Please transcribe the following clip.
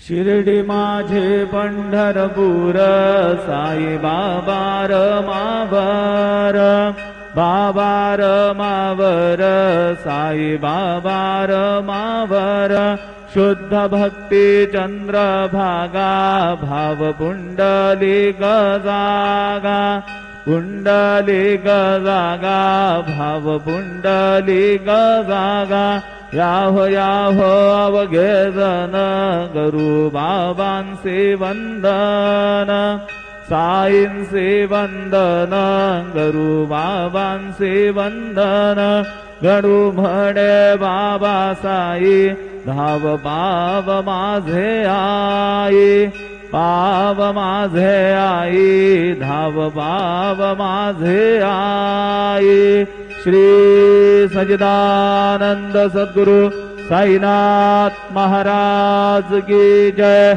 शिर्डी माझे पंढरपूर साई बाबा रमावर, बाबा रमावर साई बाबा रमावर, शुद्ध भक्ती चंद्रभागा भाव पुंडलिक जागा, पुंडलिक जागा भाव पुंडलिक जागा, याहो याहो अवघे जन गुरु बाबांचे वंदन, साईंचे वंदन गुरु बाबांचे वंदन, गणू म्हणे बाबा साई धाव पाव माझे आई, पाव माझे आई धाव पाव माझे आई। श्री सच्चिदानंद सद्गुरु साईनाथ महाराज की जय।